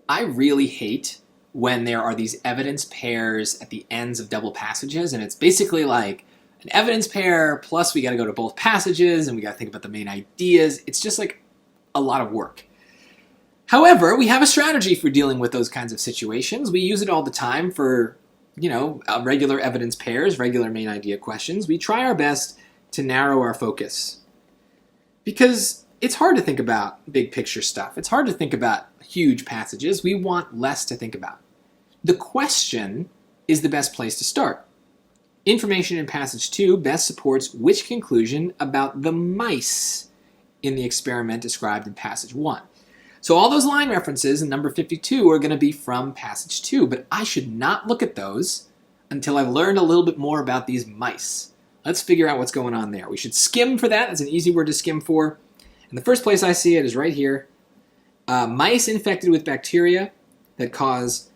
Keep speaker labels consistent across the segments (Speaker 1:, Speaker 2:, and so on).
Speaker 1: I really hate when there are these evidence pairs at the ends of double passages, and it's basically like an evidence pair plus we got to go to both passages and we got to think about the main ideas. It's just like a lot of work. However, we have a strategy for dealing with those kinds of situations. We use it all the time for, regular evidence pairs, regular main idea questions. We try our best to narrow our focus. Because it's hard to think about big picture stuff. It's hard to think about huge passages. We want less to think about. The question is the best place to start. Information in passage 2 best supports which conclusion about the mice in the experiment described in passage 1. So all those line references in number 52 are going to be from passage 2, but I should not look at those until I've learned a little bit more about these mice. Let's figure out what's going on there. We should skim for that. That's an easy word to skim for. And the first place I see it is right here. Mice infected with bacteria that cause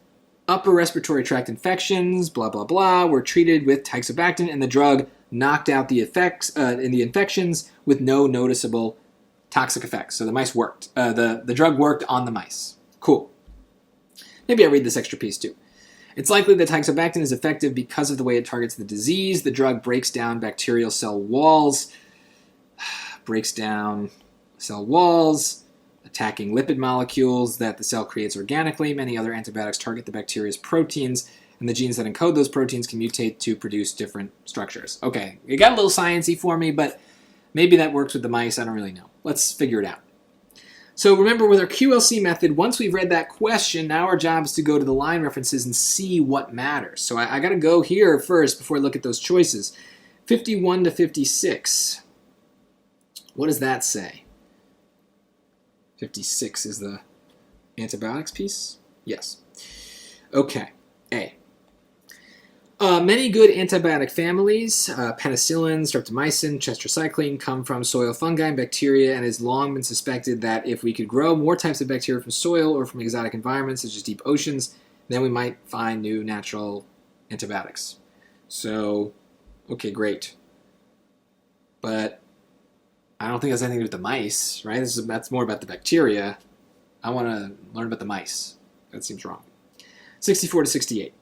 Speaker 1: upper respiratory tract infections, blah, blah, blah, were treated with tixobactin, and the drug knocked out the effects in the infections with no noticeable toxic effects. So the mice worked. The drug worked on the mice. Cool. Maybe I read this extra piece too. It's likely that tixobactin is effective because of the way it targets the disease. The drug breaks down bacterial cell walls. Attacking lipid molecules that the cell creates organically. Many other antibiotics target the bacteria's proteins, and the genes that encode those proteins can mutate to produce different structures. Okay, it got a little sciencey for me, but maybe that works with the mice. I don't really know. Let's figure it out. So remember, with our QLC method, once we've read that question, now our job is to go to the line references and see what matters. So I got to go here first before I look at those choices. 51 to 56. What does that say? 56 is the antibiotics piece? Yes. Okay. A. Many good antibiotic families, penicillin, streptomycin, tetracycline, come from soil fungi and bacteria, and it has long been suspected that if we could grow more types of bacteria from soil or from exotic environments such as deep oceans, then we might find new natural antibiotics. So, okay, great. But I don't think that's anything to do with the mice, right? That's more about the bacteria. I want to learn about the mice. That seems wrong. 64 to 68.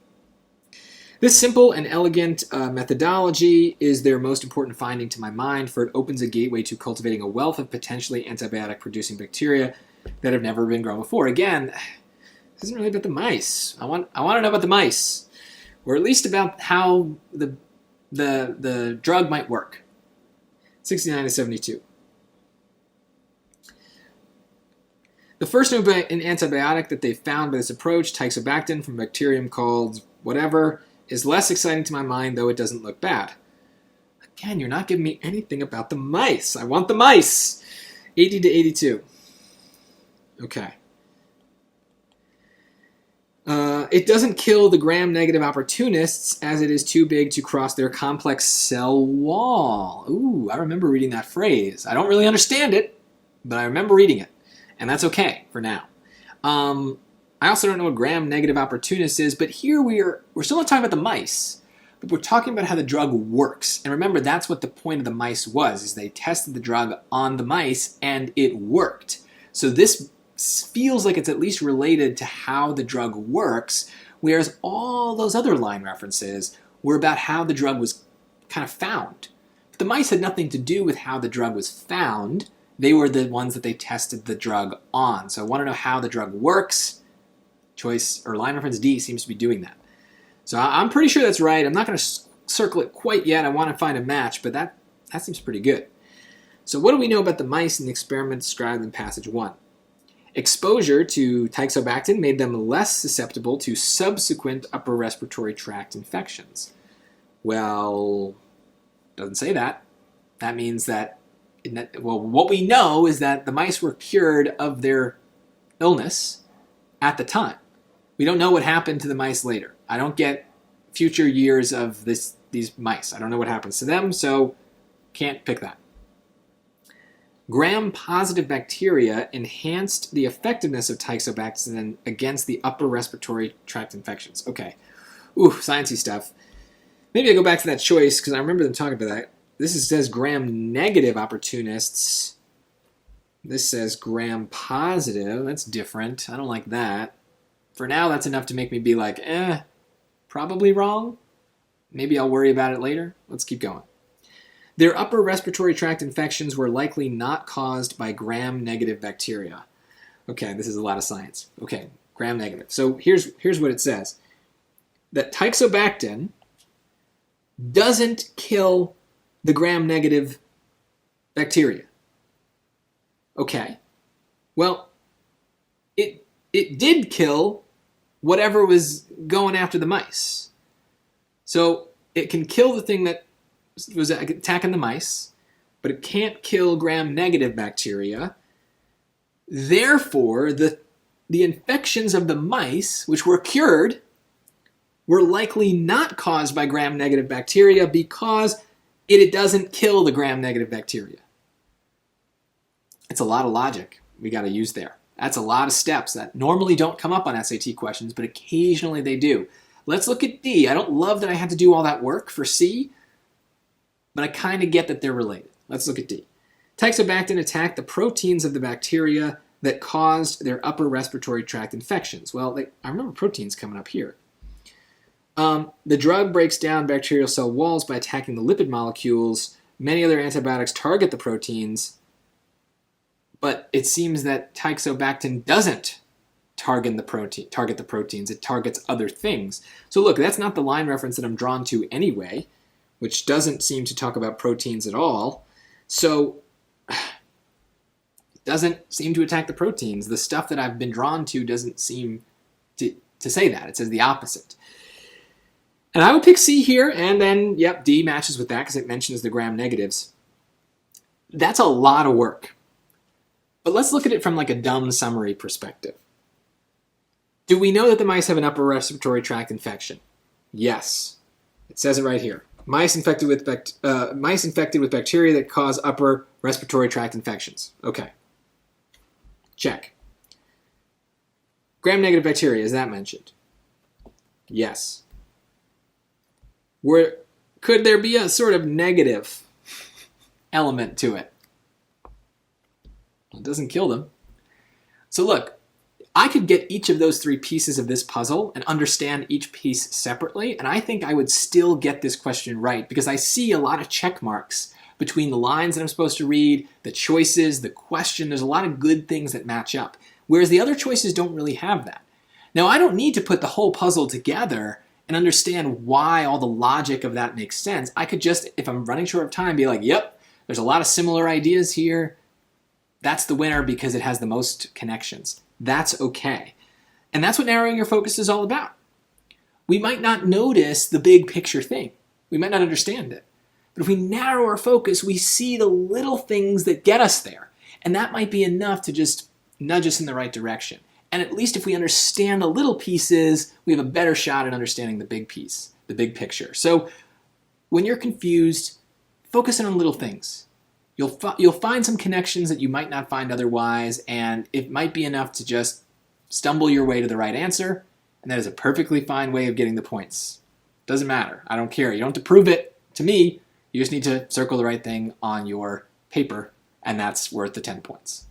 Speaker 1: This simple and elegant methodology is their most important finding to my mind, for it opens a gateway to cultivating a wealth of potentially antibiotic-producing bacteria that have never been grown before. Again, this isn't really about the mice. I want to know about the mice, or at least about how the drug might work. 69 to 72. The first new antibiotic that they found by this approach, tixobactin from a bacterium called whatever, is less exciting to my mind, though it doesn't look bad. Again, you're not giving me anything about the mice. I want the mice. 80 to 82. Okay. It doesn't kill the gram-negative opportunists, as it is too big to cross their complex cell wall. Ooh, I remember reading that phrase. I don't really understand it, but I remember reading it. And that's okay for now. I also don't know what gram-negative opportunist is, but here we're still not talking about the mice, but we're talking about how the drug works. And remember, that's what the point of the mice was, is they tested the drug on the mice, and it worked. So this feels like it's at least related to how the drug works, whereas all those other line references were about how the drug was kind of found. But the mice had nothing to do with how the drug was found. They were the ones that they tested the drug on. So I want to know how the drug works. Choice or line reference D seems to be doing that. So I'm pretty sure that's right. I'm not going to circle it quite yet. I want to find a match, but that seems pretty good. So what do we know about the mice in the experiment described in passage 1? Exposure to tixobactin made them less susceptible to subsequent upper respiratory tract infections. Well, doesn't say that. That means that, what we know is that the mice were cured of their illness at the time. We don't know what happened to the mice later. I don't get future years of these mice. I don't know what happens to them, so can't pick that. Gram-positive bacteria enhanced the effectiveness of tixobactin against the upper respiratory tract infections. Okay. Ooh, sciencey stuff. Maybe I go back to that choice, because I remember them talking about that. This says gram-negative opportunists. This says gram-positive. That's different. I don't like that. For now, that's enough to make me be like, probably wrong. Maybe I'll worry about it later. Let's keep going. Their upper respiratory tract infections were likely not caused by gram-negative bacteria. Okay, this is a lot of science. Okay, gram-negative. So here's what it says. That Teixobactin doesn't kill the gram-negative bacteria. Okay. Well, it did kill whatever was going after the mice. So it can kill the thing that was attacking the mice, but it can't kill gram-negative bacteria. Therefore, the infections of the mice, which were cured, were likely not caused by gram-negative bacteria because it doesn't kill the gram-negative bacteria. It's a lot of logic we got to use there. That's a lot of steps that normally don't come up on SAT questions, but occasionally they do. Let's look at D. I don't love that I had to do all that work for C, but I kind of get that they're related. Let's look at D. Teixobactin attacked the proteins of the bacteria that caused their upper respiratory tract infections. Well, I remember proteins coming up here. The drug breaks down bacterial cell walls by attacking the lipid molecules. Many other antibiotics target the proteins, but it seems that Teixobactin doesn't target the proteins. It targets other things. So look, that's not the line reference that I'm drawn to anyway, which doesn't seem to talk about proteins at all. So it doesn't seem to attack the proteins. The stuff that I've been drawn to doesn't seem to say that. It says the opposite. And I would pick C here, and then, yep, D matches with that because it mentions the gram-negatives. That's a lot of work. But let's look at it from like a dumb summary perspective. Do we know that the mice have an upper respiratory tract infection? Yes. It says it right here. Mice infected with bacteria that cause upper respiratory tract infections. Okay. Check. Gram-negative bacteria, is that mentioned? Yes. Could there be a sort of negative element to it? It doesn't kill them. So look, I could get each of those three pieces of this puzzle and understand each piece separately, and I think I would still get this question right because I see a lot of check marks between the lines that I'm supposed to read, the choices, the question. There's a lot of good things that match up, whereas the other choices don't really have that. Now, I don't need to put the whole puzzle together and understand why all the logic of that makes sense. I could just, if I'm running short of time, be like, yep, there's a lot of similar ideas here. That's the winner because it has the most connections. That's okay. And that's what narrowing your focus is all about. We might not notice the big picture thing. We might not understand it. But if we narrow our focus, we see the little things that get us there. And that might be enough to just nudge us in the right direction. And at least if we understand the little pieces, we have a better shot at understanding the big piece, the big picture. So when you're confused, focus in on little things. You'll find some connections that you might not find otherwise, and it might be enough to just stumble your way to the right answer, and that is a perfectly fine way of getting the points. Doesn't matter. I don't care. You don't have to prove it to me. You just need to circle the right thing on your paper, and that's worth the 10 points.